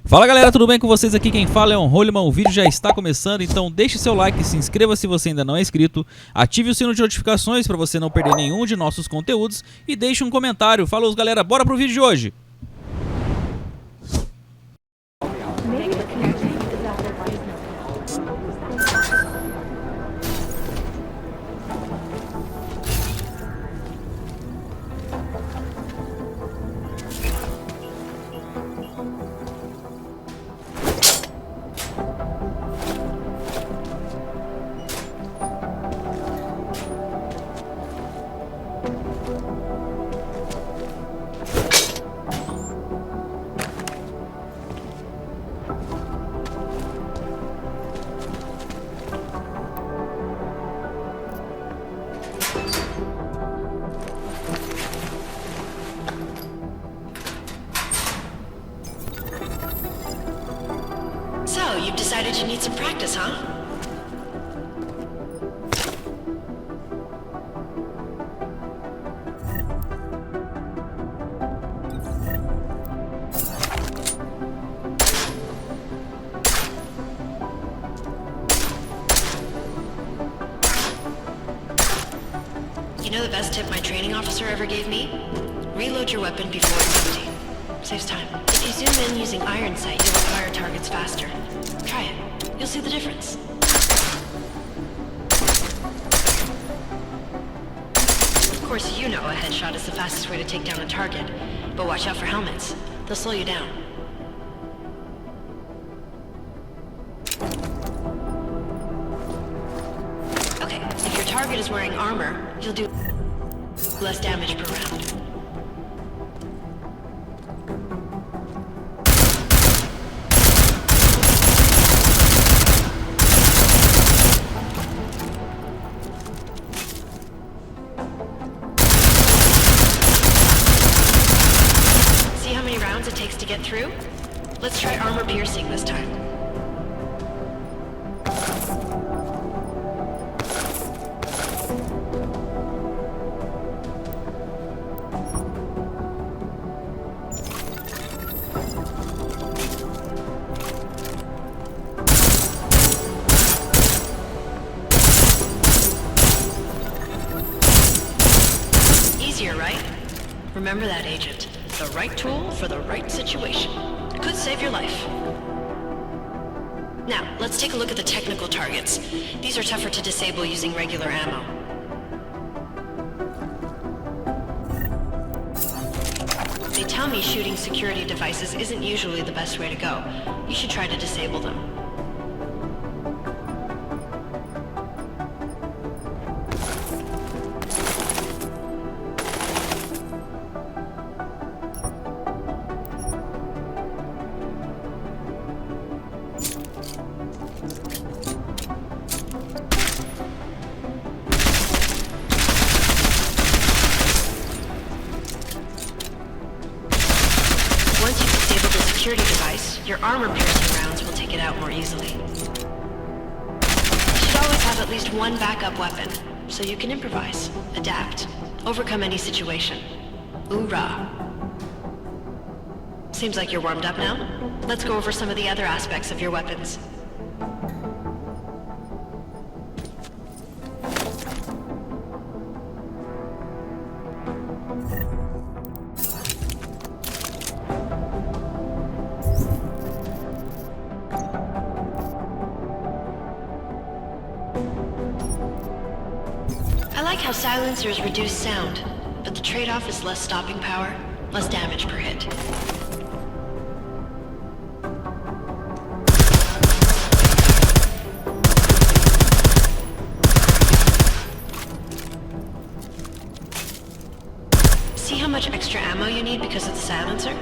Fala galera, tudo bem com vocês? Aqui quem fala é o Roleman, o vídeo já está começando, então deixe seu like, se inscreva se você ainda não é inscrito, ative o sino de notificações para você não perder nenhum de nossos conteúdos e deixe um comentário. Falou galera, bora pro vídeo de hoje! So, you've decided you need some practice, huh? You know the best tip my training officer ever gave me? Reload your weapon before it's empty. Saves time. If you zoom in using iron sight, you'll acquire targets faster. Try it. You'll see the difference. Of course, you know a headshot is the fastest way to take down a target, but watch out for helmets. They'll slow you down. Okay, if your target is wearing armor, you'll do less damage per round. It takes to get through? Let's try armor piercing this time. Easier, right? Remember that, Agent. The right tool for the right situation. Could save your life. Now, let's take a look at the technical targets. These are tougher to disable using regular ammo. They tell me shooting security devices isn't usually the best way to go. You should try to disable them. Once you've disabled the security device, your armor-piercing rounds will take it out more easily. You should always have at least one backup weapon, so you can improvise, adapt, overcome any situation. Hoorah! Seems like you're warmed up now. Let's go over some of the other aspects of your weapons. I like how silencers reduce sound, but the trade-off is less stopping power, less damage per hit. See how much extra ammo you need because of the silencer?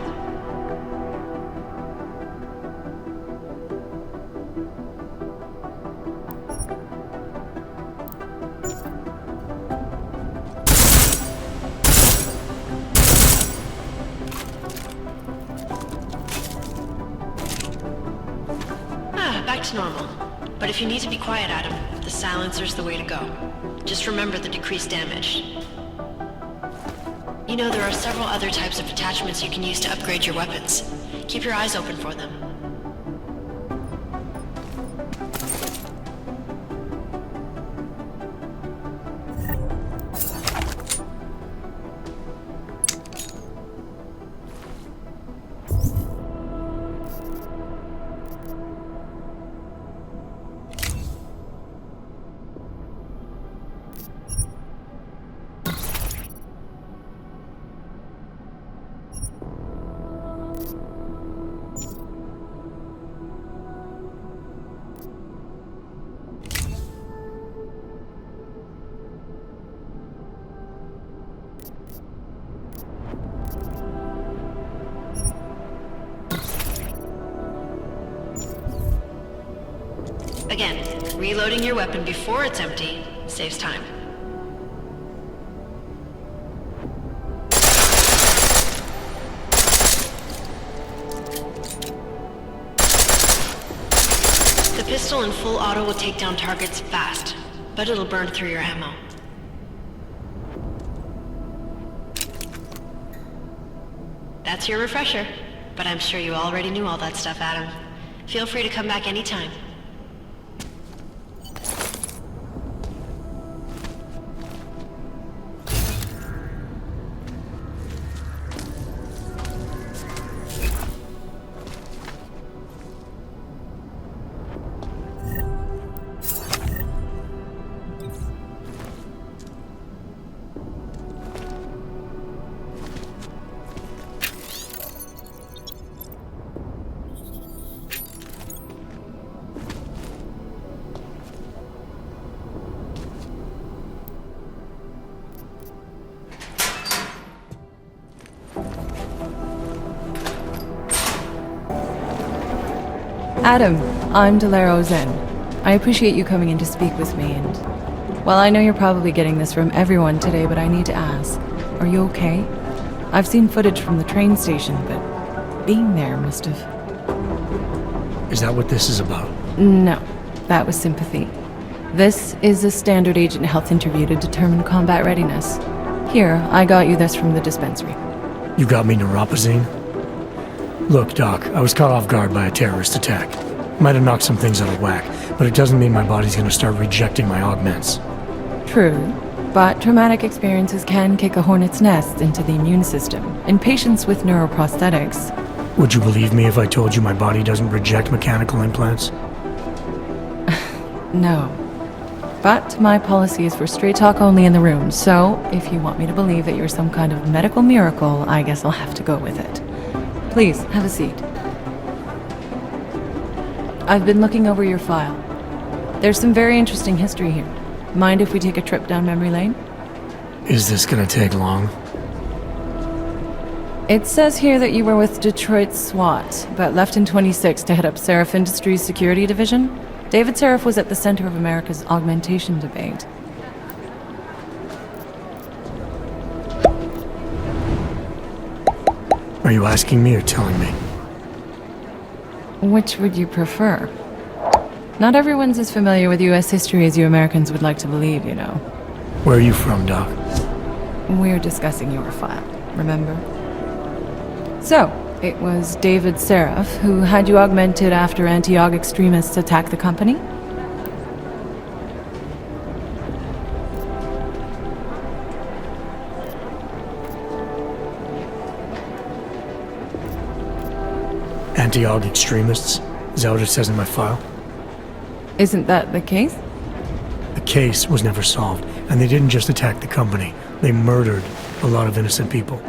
Back to normal. But if you need to be quiet, Adam, the silencer's the way to go. Just remember the decreased damage. You know, there are several other types of attachments you can use to upgrade your weapons. Keep your eyes open for them. Again, reloading your weapon before it's empty saves time. The pistol in full auto will take down targets fast, but it'll burn through your ammo. That's your refresher, but I'm sure you already knew all that stuff, Adam. Feel free to come back anytime. Adam, I'm Delaro Zen. I appreciate you coming in to speak with me, and... well, I know you're probably getting this from everyone today, but I need to ask. Are you okay? I've seen footage from the train station, but being there must have... Is that what this is about? No, that was sympathy. This is a standard agent health interview to determine combat readiness. Here, I got you this from the dispensary. You got me neuropazine? Look, Doc, I was caught off guard by a terrorist attack. Might have knocked some things out of whack, but it doesn't mean my body's gonna start rejecting my augments. True, but traumatic experiences can kick a hornet's nest into the immune system. In patients with neuroprosthetics... Would you believe me if I told you my body doesn't reject mechanical implants? No. But my policy is for straight talk only in the room, so if you want me to believe that you're some kind of medical miracle, I guess I'll have to go with it. Please, have a seat. I've been looking over your file. There's some very interesting history here. Mind if we take a trip down memory lane? Is this gonna take long? It says here that you were with Detroit SWAT, but left in 26 to head up Seraph Industries' security division. David Seraph was at the center of America's augmentation debate. Are you asking me or telling me? Which would you prefer? Not everyone's as familiar with U.S. history as you Americans would like to believe, you know. Where are you from, Doc? We're discussing your file, remember? So, it was David Seraph who had you augmented after anti-aug extremists attacked the company? Anti-aug extremists? Is that what it says in my file? Isn't that the case? The case was never solved, and they didn't just attack the company. They murdered a lot of innocent people.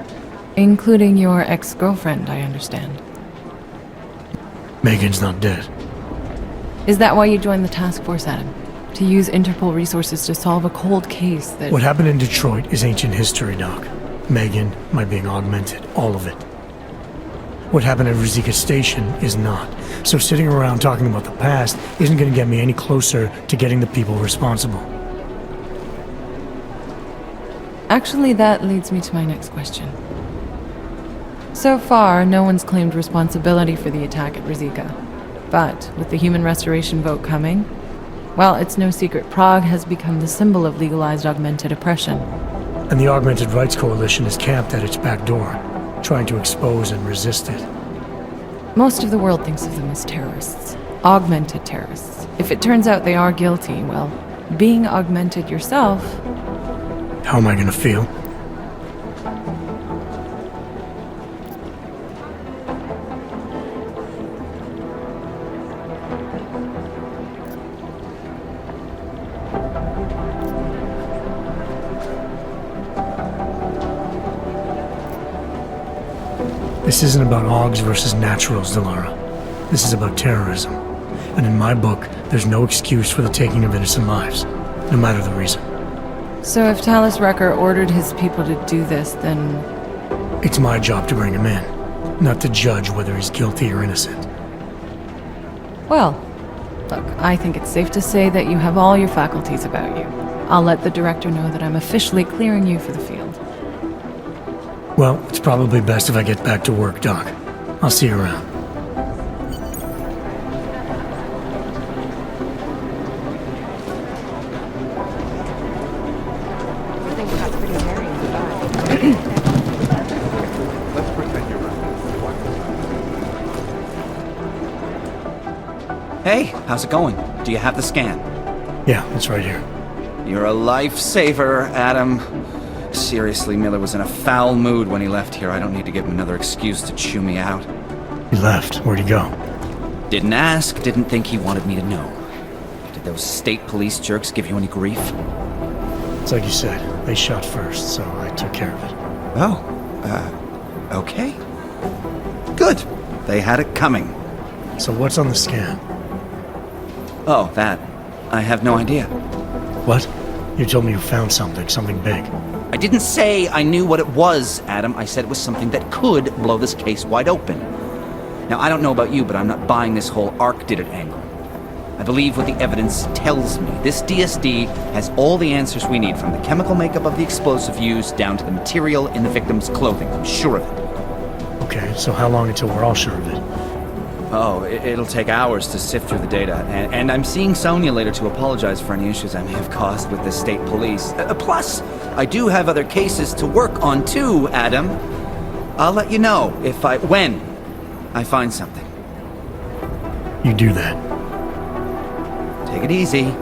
Including your ex-girlfriend, I understand. Megan's not dead. Is that why you joined the task force, Adam? To use Interpol resources to solve a cold case that... What happened in Detroit is ancient history, Doc. Megan, my being augmented, all of it. What happened at Rizika Station is not. So sitting around talking about the past isn't going to get me any closer to getting the people responsible. Actually, that leads me to my next question. So far, no one's claimed responsibility for the attack at Rizika. But with the human restoration vote coming, well, it's no secret Prague has become the symbol of legalized augmented oppression. And the Augmented Rights Coalition is camped at its back door, trying to expose and resist it. Most of the world thinks of them as terrorists. Augmented terrorists. If it turns out they are guilty, well, being augmented yourself... How am I gonna feel? This isn't about augs versus naturals, Delara. This is about terrorism. And in my book, there's no excuse for the taking of innocent lives, no matter the reason. So if Talus Wrecker ordered his people to do this, then... It's my job to bring him in, not to judge whether he's guilty or innocent. Well, Look, I think it's safe to say that you have all your faculties about you. I'll let the director know that I'm officially clearing you for the field. Well, it's probably best if I get back to work, Doc. I'll see you around. Hey, how's it going? Do you have the scan? Yeah, it's right here. You're a lifesaver, Adam. Seriously, Miller was in a foul mood when he left here. I don't need to give him another excuse to chew me out. He left. Where'd he go? Didn't ask, didn't think he wanted me to know. Did those state police jerks give you any grief? It's like you said, they shot first, so I took care of it. Oh, okay. Good. They had it coming. So what's on the scan? Oh, that. I have no idea. What? You told me you found something big. I didn't say I knew what it was, Adam. I said it was something that could blow this case wide open. Now, I don't know about you, but I'm not buying this whole Ark did it angle. I believe what the evidence tells me. This DSD has all the answers we need, from the chemical makeup of the explosive used down to the material in the victim's clothing. I'm sure of it. Okay, so how long until we're all sure of it? Oh, it'll take hours to sift through the data, and I'm seeing Sonia later to apologize for any issues I may have caused with the state police. Plus, I do have other cases to work on too, Adam. I'll let you know when I find something. You do that. Take it easy.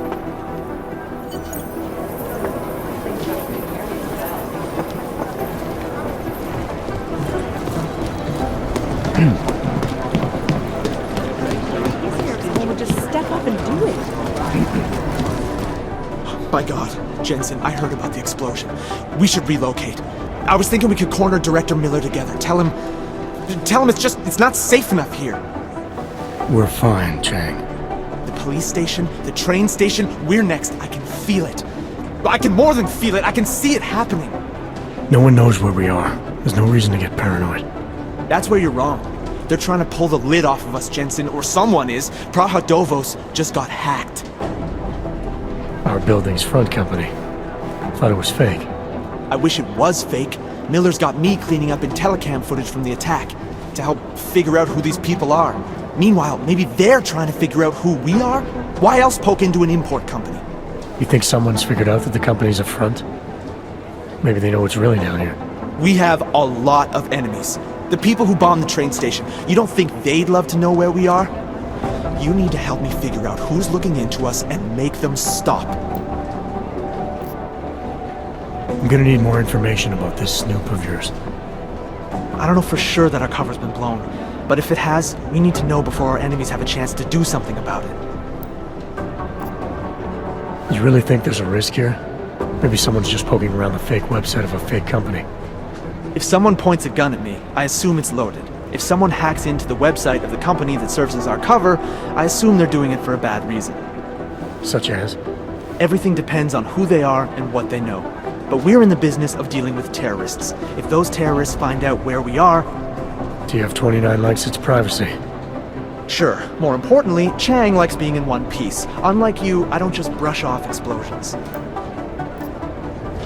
My God, Jensen, I heard about the explosion. We should relocate. I was thinking we could corner Director Miller together. Tell him it's not safe enough here. We're fine, Chang. The police station, the train station, we're next. I can feel it. I can more than feel it, I can see it happening. No one knows where we are. There's no reason to get paranoid. That's where you're wrong. They're trying to pull the lid off of us, Jensen, or someone is. Praha-Dovos just got hacked. Our building's front company. Thought it was fake. I wish it was fake. Miller's got me cleaning up IntelliCam footage from the attack to help figure out who these people are. Meanwhile, maybe they're trying to figure out who we are? Why else poke into an import company? You think someone's figured out that the company's a front? Maybe they know what's really down here. We have a lot of enemies. The people who bombed the train station. You don't think they'd love to know where we are? You need to help me figure out who's looking into us and make them stop. I'm gonna need more information about this snoop of yours. I don't know for sure that our cover's been blown, but if it has, we need to know before our enemies have a chance to do something about it. You really think there's a risk here? Maybe someone's just poking around the fake website of a fake company. If someone points a gun at me, I assume it's loaded. If someone hacks into the website of the company that serves as our cover, I assume they're doing it for a bad reason. Such as? Everything depends on who they are and what they know. But we're in the business of dealing with terrorists. If those terrorists find out where we are... TF-29 likes its privacy. Sure. More importantly, Chang likes being in one piece. Unlike you, I don't just brush off explosions.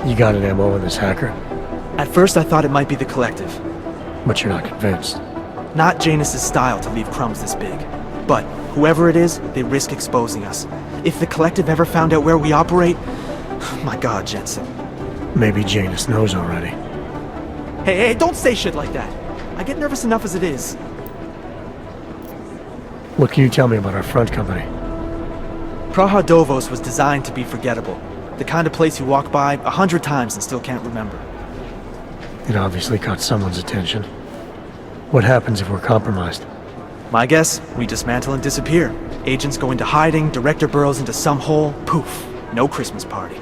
You got an MO on this hacker? At first I thought it might be the Collective. But you're not convinced. Not Janus's style to leave crumbs this big. But whoever it is, they risk exposing us. If the Collective ever found out where we operate... My God, Jensen. Maybe Janus knows already. Hey, don't say shit like that. I get nervous enough as it is. What can you tell me about our front company? Praha-Dovos was designed to be forgettable. The kind of place you walk by 100 times and still can't remember. It obviously caught someone's attention. What happens if we're compromised? My guess, we dismantle and disappear. Agents go into hiding, Director burrows into some hole, poof, no Christmas party.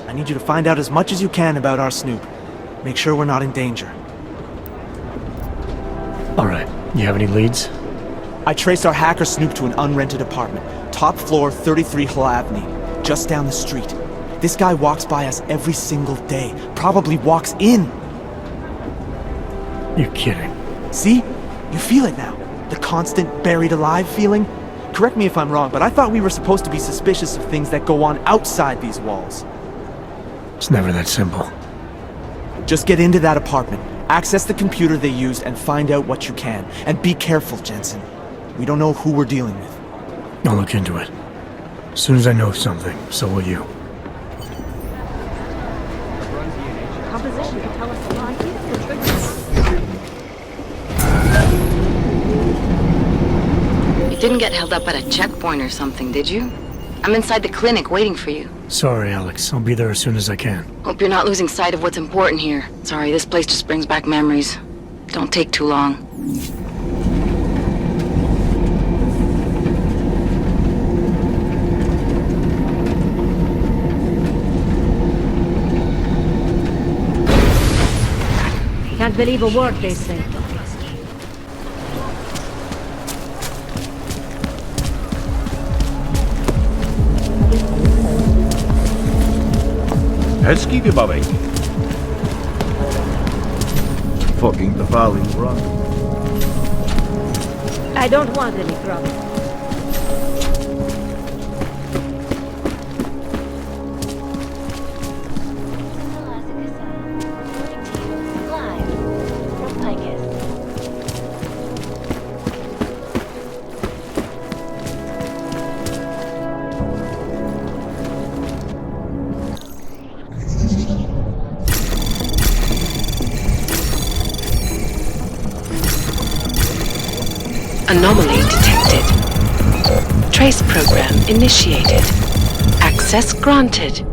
I need you to find out as much as you can about our snoop. Make sure we're not in danger. Alright, you have any leads? I traced our hacker snoop to an unrented apartment. Top floor, 33 Hull Avenue. Just down the street. This guy walks by us every single day. Probably walks in. You're kidding. See? You feel it now. The constant buried alive feeling? Correct me if I'm wrong, but I thought we were supposed to be suspicious of things that go on outside these walls. It's never that simple. Just get into that apartment, access the computer they used, and find out what you can. And be careful, Jensen. We don't know who we're dealing with. I'll look into it. As soon as I know something, so will you. Composition could tell us a lot. You didn't get held up at a checkpoint or something, did you? I'm inside the clinic waiting for you. Sorry, Alex. I'll be there as soon as I can. Hope you're not losing sight of what's important here. Sorry, this place just brings back memories. Don't take too long. Can't believe a word they say. Hezký vybavení. Fucking the falling rock. I don't want any trouble. Anomaly detected. Trace program initiated. Access granted.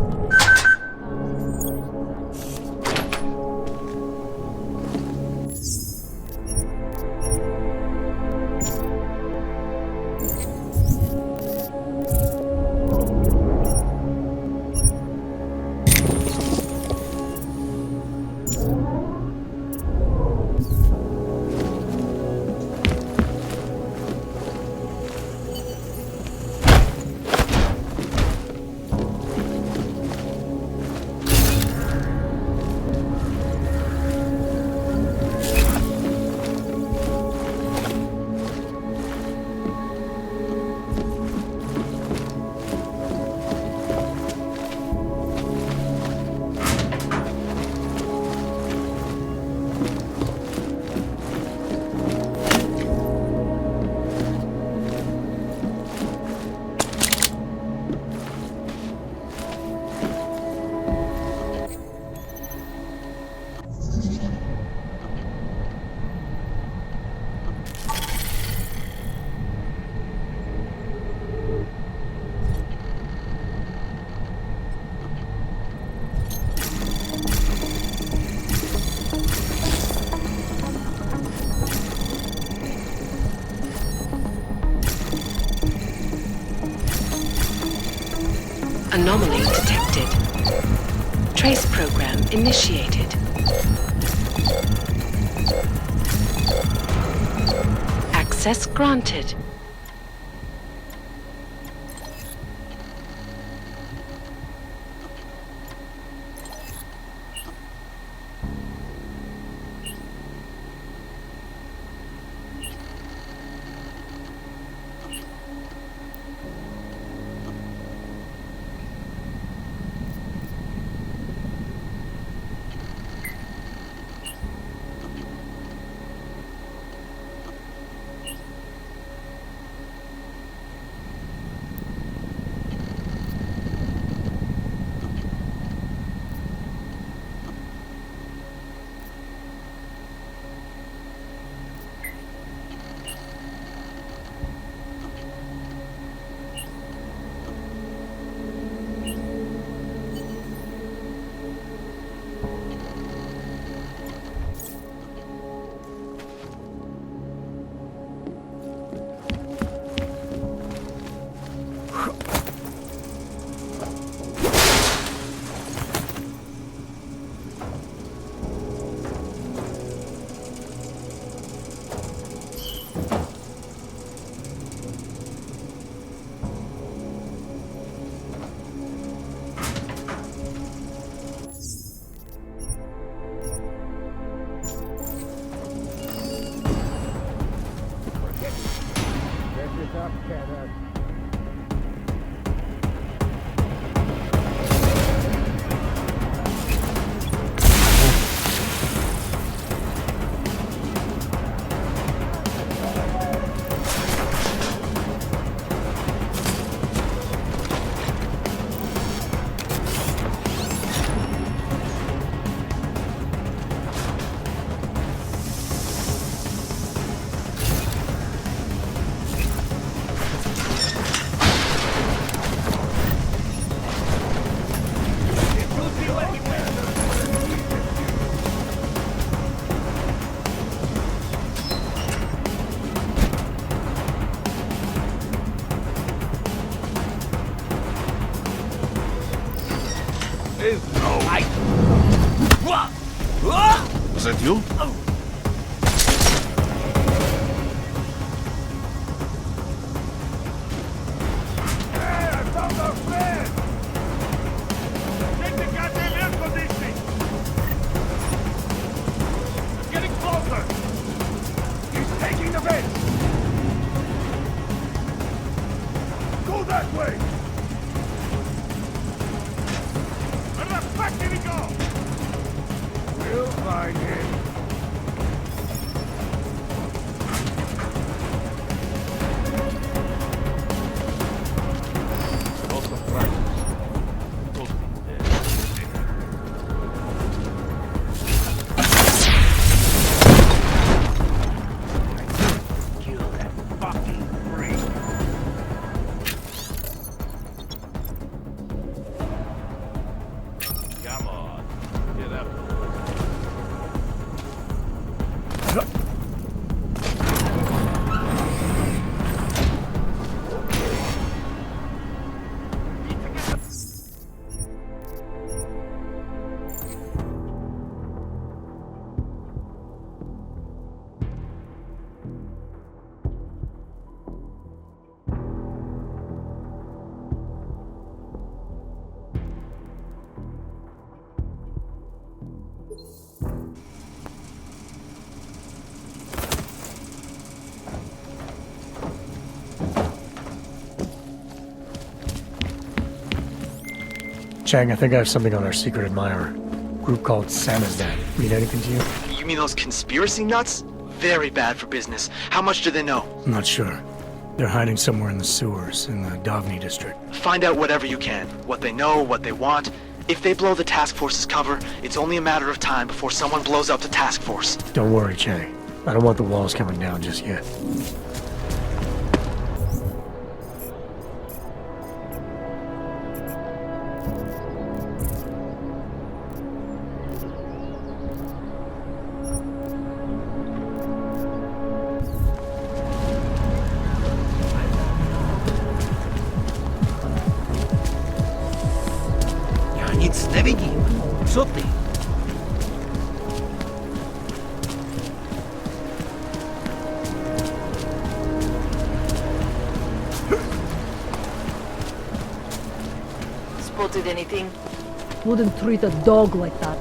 Anomaly detected. Trace program initiated. Access granted. Was that you? Chang, I think I have something on our secret admirer. Group called Samizdat. Mean anything to you? You mean those conspiracy nuts? Very bad for business. How much do they know? I'm not sure. They're hiding somewhere in the sewers in the Davni district. Find out whatever you can. What they know, what they want. If they blow the task force's cover, it's only a matter of time before someone blows up the task force. Don't worry, Chang. I don't want the walls coming down just yet. Nic nevidím. Co ty? Spotted anything? Wouldn't treat a dog like that.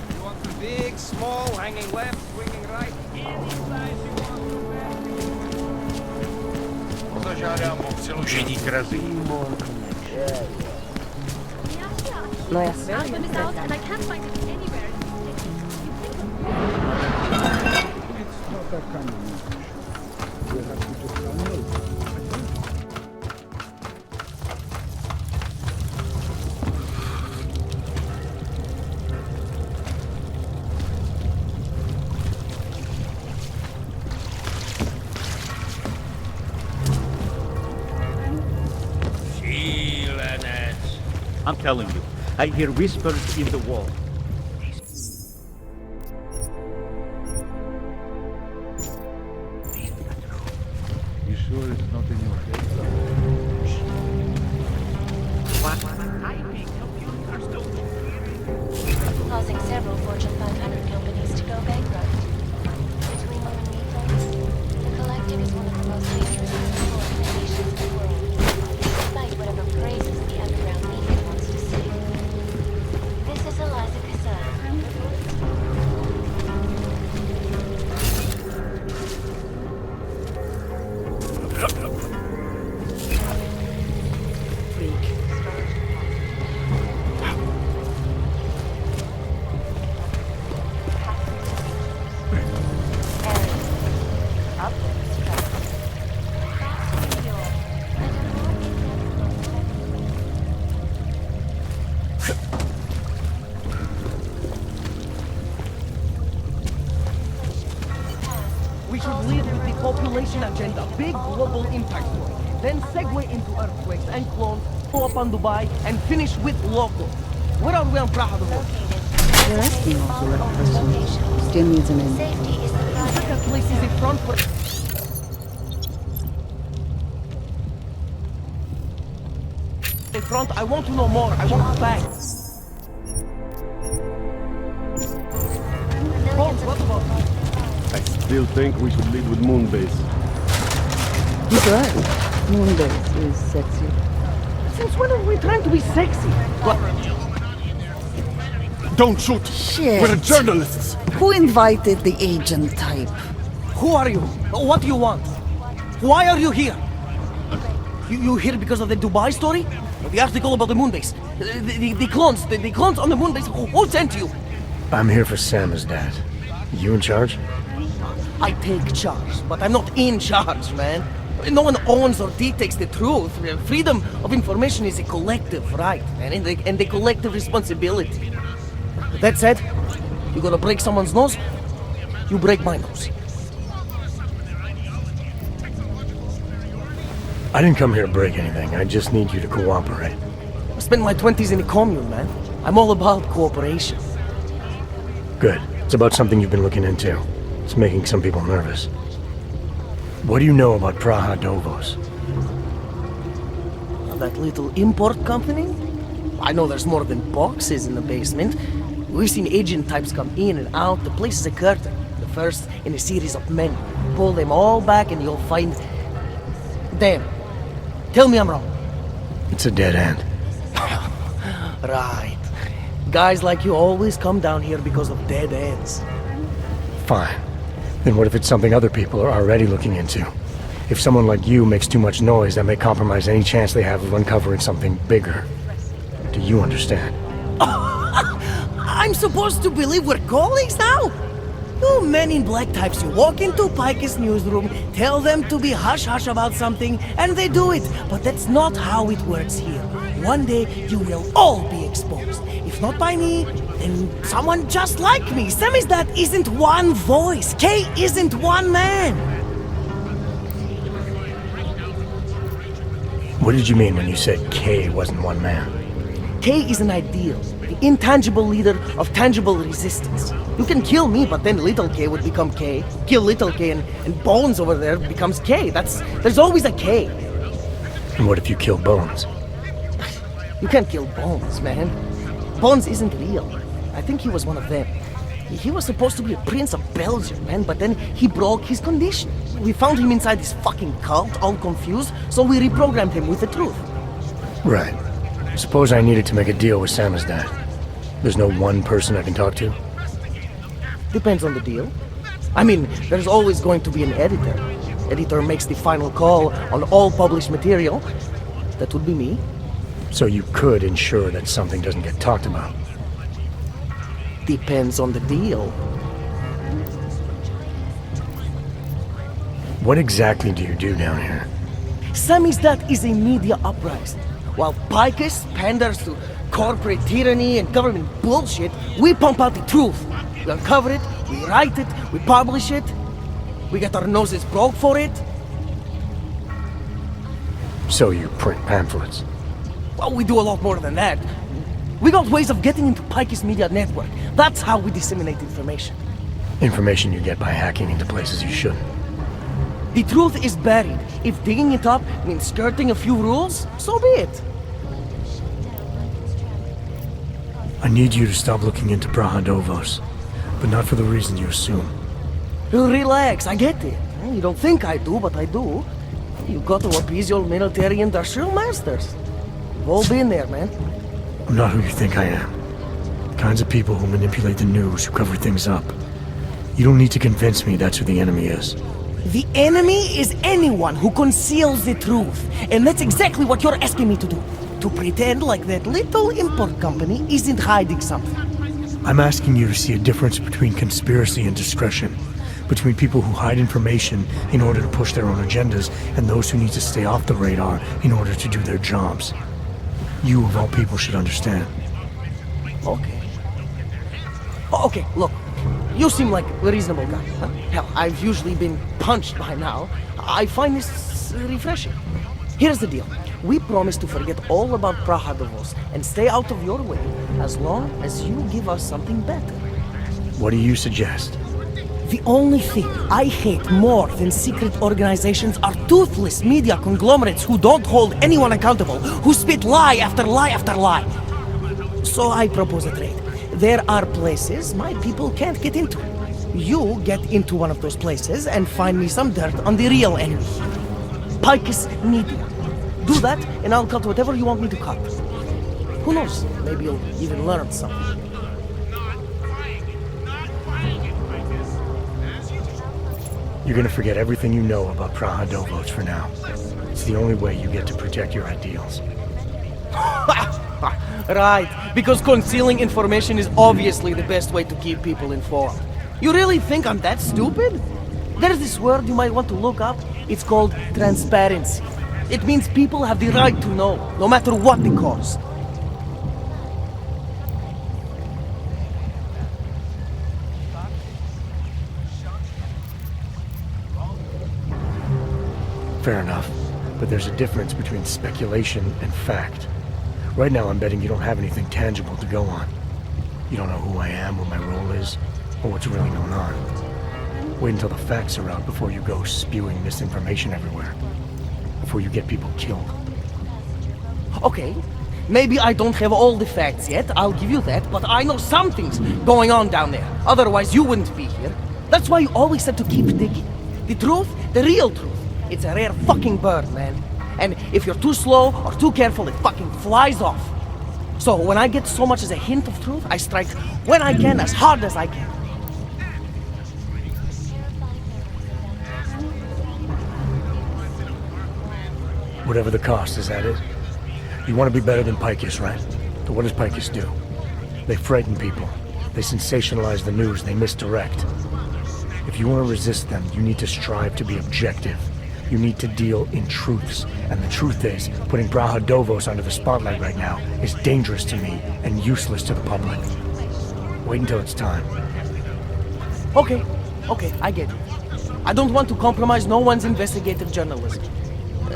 You want the big, small, hanging left, swinging right? Any size you want to wear. Pozažádám o přiložení k razi. No jasně. I'm telling you, I hear whispers in the wall. You sure it's not in your head? Causing several Fortune 500 companies to go bankrupt. Between you and me, folks, the Collective is one of the most dangerous and evil organizations in the world, despite whatever praises the underground media wants to say. This is Eliza We should lead with the population agenda, big global impact story. Then segue into earthquakes and clones, go up on Dubai, and finish with local. Where are we on Praha the world? You're asking all the right person. Still needs an end. That place is in front for... In front, I want to know more. I want facts. Bones, what about you? I still think we should lead with Moonbase. He's right. Moonbase is sexy. Since when are we trying to be sexy? What? Don't shoot! Shit. We're journalists! Who invited the agent type? Who are you? What do you want? Why are you here? You here because of the Dubai story? The article about the moonbase? The clones? The clones on the moonbase? Who sent you? I'm here for Sam's dad. You in charge? I take charge, but I'm not in charge, man. No one owns or dictates the truth. Freedom of information is a collective right, man, and a collective responsibility. That said, you gonna break someone's nose, you break my nose. I didn't come here to break anything. I just need you to cooperate. I spent my 20s in a commune, man. I'm all about cooperation. Good. It's about something you've been looking into. It's making some people nervous. What do you know about Praha Dovos? That little import company? I know there's more than boxes in the basement. We've seen agent types come in and out. The place is a curtain. The first in a series of many. Pull them all back and you'll find... Damn. Tell me I'm wrong. It's a dead end. Right. Guys like you always come down here because of dead ends. Fine. Then what if it's something other people are already looking into? If someone like you makes too much noise, that may compromise any chance they have of uncovering something bigger. Do you understand? I'm supposed to believe we're colleagues now? You men in black types, you walk into Pike's newsroom, tell them to be hush-hush about something, and they do it. But that's not how it works here. One day, you will all be exposed. If not by me, then someone just like me. Sammy's dad isn't one voice. Kay isn't one man. What did you mean when you said Kay wasn't one man? Kay is an ideal, the intangible leader of tangible resistance. You can kill me, but then little K would become K. Kill little K and Bones over there becomes K. There's always a K. And what if you kill Bones? You can't kill Bones, man. Bones isn't real. I think he was one of them. He was supposed to be a prince of Belgium, man, but then he broke his condition. We found him inside this fucking cult, all confused, so we reprogrammed him with the truth. Right. Suppose I needed to make a deal with Sam's dad. There's no one person I can talk to? Depends on the deal. I mean, there's always going to be an editor. Editor makes the final call on all published material. That would be me. So you could ensure that something doesn't get talked about? Depends on the deal. What exactly do you do down here? Sammy's dad is a media uprising. While Picus panders to corporate tyranny and government bullshit, we pump out the truth. We uncover it, we write it, we publish it. We get our noses broke for it. So you print pamphlets? Well, we do a lot more than that. We got ways of getting into Pike's media network. That's how we disseminate information. Information you get by hacking into places you shouldn't. The truth is buried. If digging it up means skirting a few rules, so be it. I need you to stop looking into Praha Dovos, but not for the reason you assume. Relax, I get it. You don't think I do, but I do. You got to appease your military industrial masters. We've all been there, man. I'm not who you think I am. The kinds of people who manipulate the news, who cover things up. You don't need to convince me that's who the enemy is. The enemy is anyone who conceals the truth. And that's exactly what you're asking me to do. To pretend like that little import company isn't hiding something. I'm asking you to see a difference between conspiracy and discretion. Between people who hide information in order to push their own agendas and those who need to stay off the radar in order to do their jobs. You, of all people, should understand. Okay. Okay, look. You seem like a reasonable guy. Huh? Hell, I've usually been punched by now. I find this refreshing. Here's the deal. We promise to forget all about Praha-Davos and stay out of your way as long as you give us something better. What do you suggest? The only thing I hate more than secret organizations are toothless media conglomerates who don't hold anyone accountable, who spit lie after lie after lie. So I propose a trade. There are places my people can't get into. You get into one of those places and find me some dirt on the real enemy. Picus Media. Do that and I'll cut whatever you want me to cut. Who knows, maybe you'll even learn something. You're gonna forget everything you know about Praha-Davos for now. It's the only way you get to protect your ideals. Right, because concealing information is obviously the best way to keep people informed. You really think I'm that stupid? There's this word you might want to look up. It's called transparency. It means people have the right to know, no matter what the cause. Fair enough, but there's a difference between speculation and fact. Right now I'm betting you don't have anything tangible to go on. You don't know who I am, what my role is, or what's really going on. Wait until the facts are out before you go spewing misinformation everywhere. Before you get people killed. Okay, maybe I don't have all the facts yet, I'll give you that, but I know something's going on down there. Otherwise you wouldn't be here. That's why you always have to keep digging. The truth, the real truth. It's a rare fucking bird, man. And if you're too slow or too careful, it fucking flies off. So when I get so much as a hint of truth, I strike when I can, as hard as I can. Whatever the cost, is that it? You want to be better than Picus, right? So what does Picus do? They frighten people. They sensationalize the news. They misdirect. If you want to resist them, you need to strive to be objective. You need to deal in truths. And the truth is, putting Praha-Davos under the spotlight right now is dangerous to me and useless to the public. Wait until it's time. Okay, I get it. I don't want to compromise no one's investigative journalism.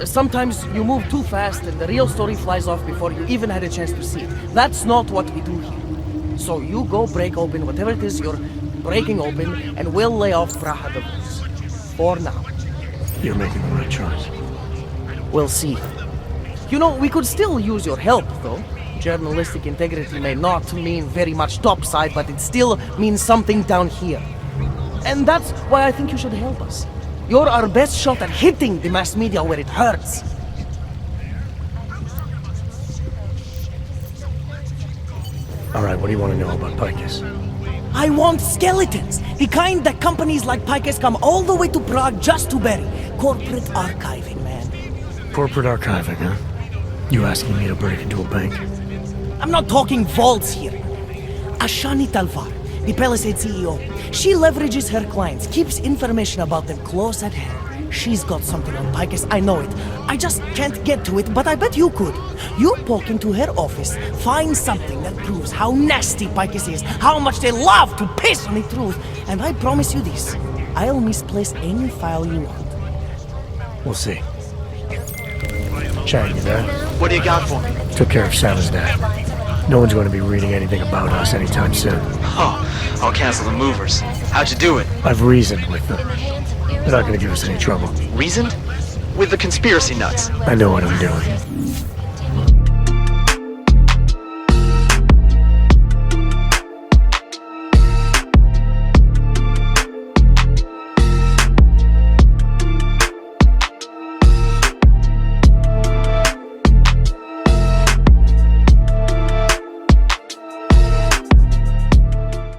Sometimes you move too fast and the real story flies off before you even had a chance to see it. That's not what we do here. So you go break open whatever it is you're breaking open and we'll lay off Praha-Davos. For now. You're making the right choice. We'll see. You know, we could still use your help, though. Journalistic integrity may not mean very much topside, but it still means something down here. And that's why I think you should help us. You're our best shot at hitting the mass media where it hurts. Alright, what do you want to know about Picus? I want skeletons! The kind that companies like Picus come all the way to Prague just to bury. Corporate archiving, man. Corporate archiving, huh? You asking me to break into a bank? I'm not talking vaults here. Ashani Talvar, the Palisade CEO, she leverages her clients, keeps information about them close at hand. She's got something on Picus, I know it. I just can't get to it, but I bet you could. You poke into her office, find something that proves how nasty Picus is, how much they love to piss on the truth, and I promise you this, I'll misplace any file you want. We'll see. Chang, you there? What do you got for me? Took care of Sal's dad. No one's going to be reading anything about us anytime soon. Oh, I'll cancel the movers. How'd you do it? I've reasoned with them. They're not going to give us any trouble. Reasoned? With the conspiracy nuts. I know what I'm doing.